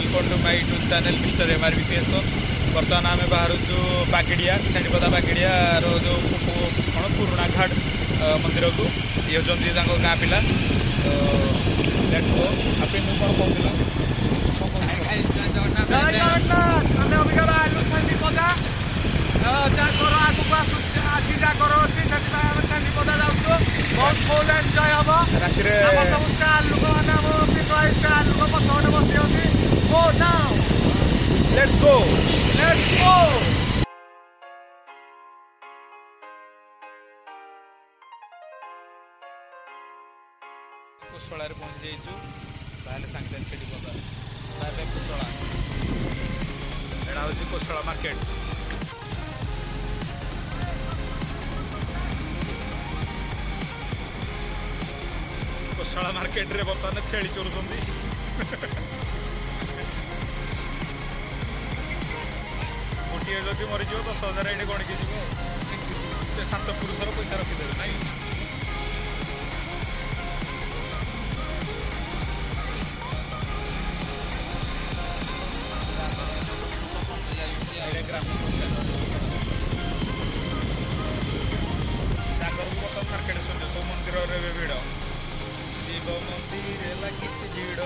Welcome to my YouTube channel mister MRBPS। बर्तमान आम बाहर बागेड़िया छाड़ीपदा बागेड़िया जो कौन पुराणा घाट मंदिर को ये होती गाँ पिला। लेट्स गो आप कौन बहुत फुल एंजॉय हम सब स्टार लोक मैंने स्टार लोक पछपटे बस गो नाउ लेट्स गो कुशला पहुँची जाइए सागे सागे छेड़ी पदा कुशला एटा हूँ कुशला मार्केट। कोशला मार्केट रे बर्तमान छेड़ी चलुंट गोटे जदि मरीज 10,000 ये गणिकी जीव 7 पुरुषर पैसा रखीदे ना मार्केट सब मंदिर भिड़ शिव मंदिर लगी भिड़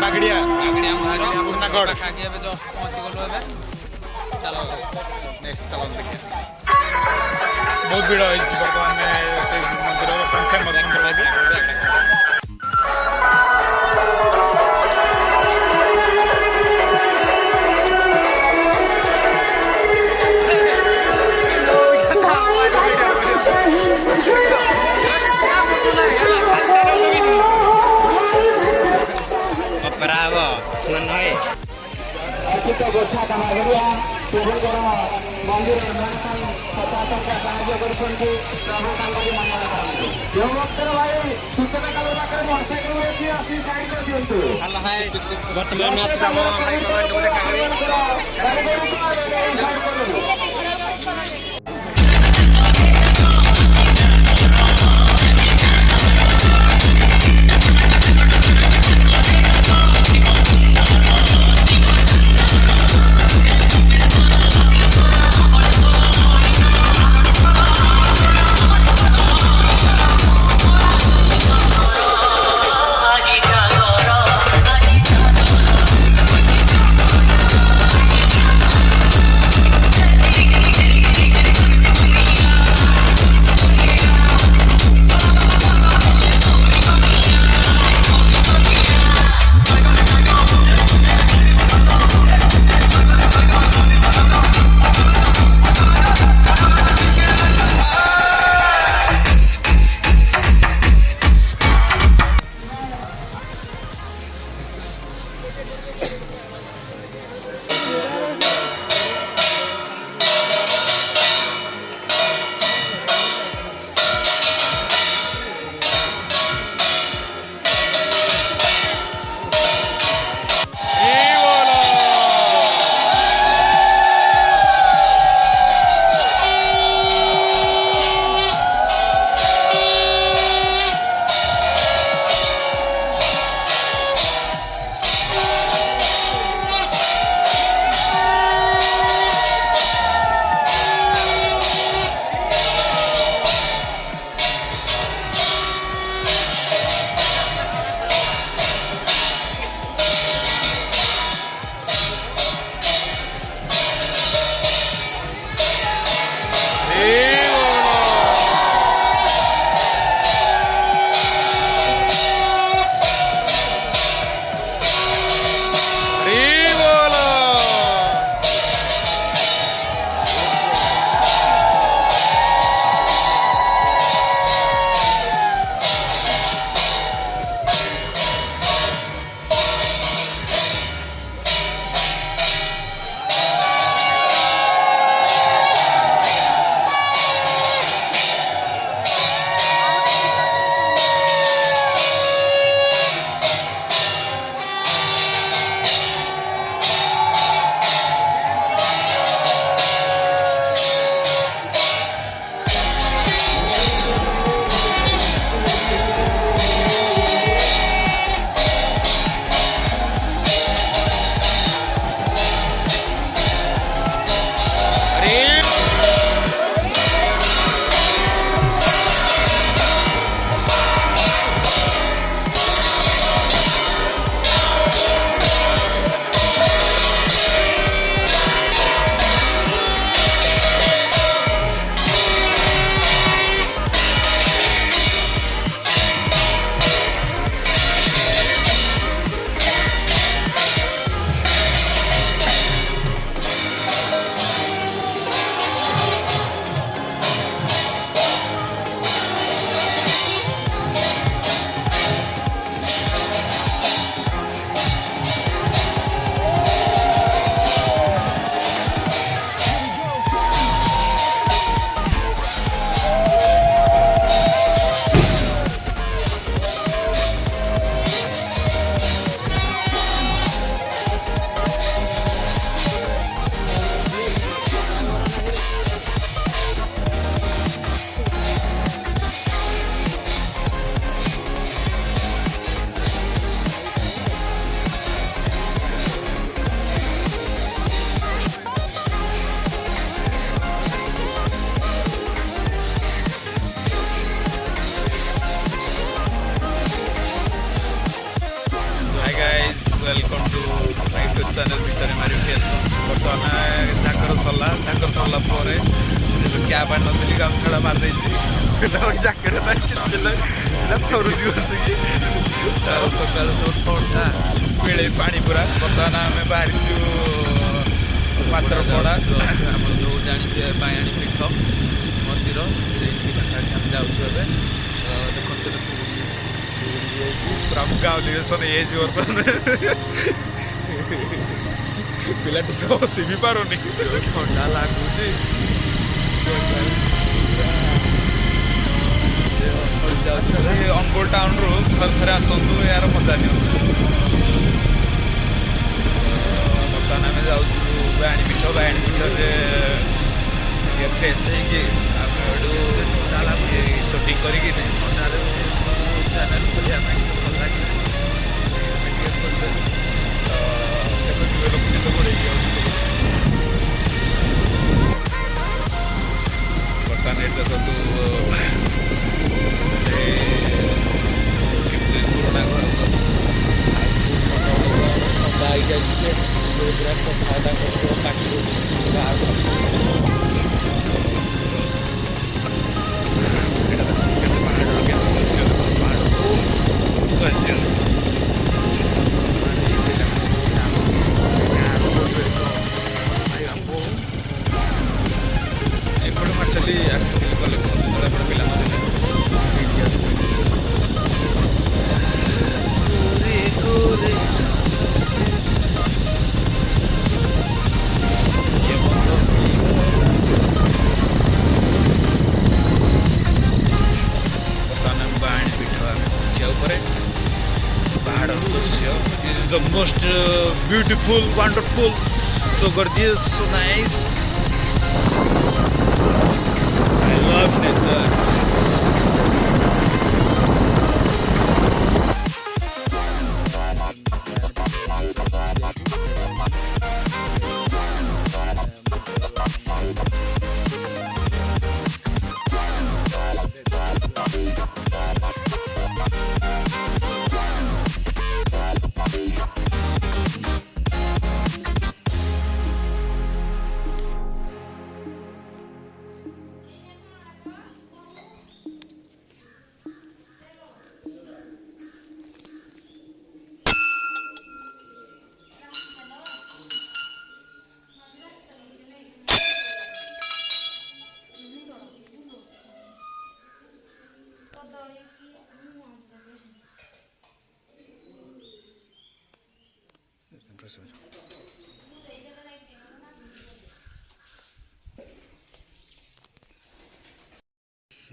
बागड़िया पहुँची गलु चलो नेक्स्ट चलो देखिए बहुत भीड़ हो बर्तमान मंदिर फेमस मंदिर bravo menoi kita gocha kamaria tujuan मंदिर साहाଯ୍य करुछन्ति प्रभु तांकरी मंगल जो भक्त भाई सूचना काल पाखरे मोटरसाइकल अछि आसी साइड कर दियंतु हल्ला हाय वर्तमान में आसी हम कमेंट को देखा welcome to my YouTube channel भितर मारी बर्तमान झाकर सरला झाकर सरला क्या नदी गामछड़ा मारदे जैकेट थरू बसिकी सकाल ठंडा मिले पानी पूरा बर्तमान आम बाहरी पात्रपड़ा आम जो जानी बायाणी पीठ मंदिर जाऊँ देखते पूरा गाँव निवेशन ये पिलाटी सब बसी भी पारुनि ठंडा लगुच अनुगोल टाउन रु थे आसतु यार मजा नि बर्तमान आम जाऊँ बायाणी पीठ से फ्रेश शूटिंग करके चैनल खोलिया भल लगे लोक गोड़े बर्तमान ये देखु पुराना घर ठंडा आई जाए फायदा the most beautiful, wonderful, so gorgeous, so nice. I love nature.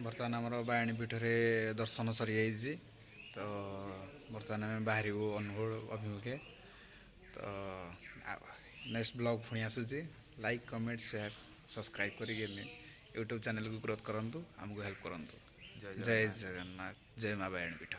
बर्तमान आमर बायाणी पीठ दर्शन सरी जाइए तो बर्तमान आम बाहर अनुगोल अभिमुखे तो नेक्स्ट ब्लॉग पुणी आसूची लाइक कमेंट शेयर सब्सक्राइब कर यूट्यूब चैनल को ग्रोथ करूँ आमको हेल्प करूँ जय जगन्नाथ जय माँ बायाणी पीठ।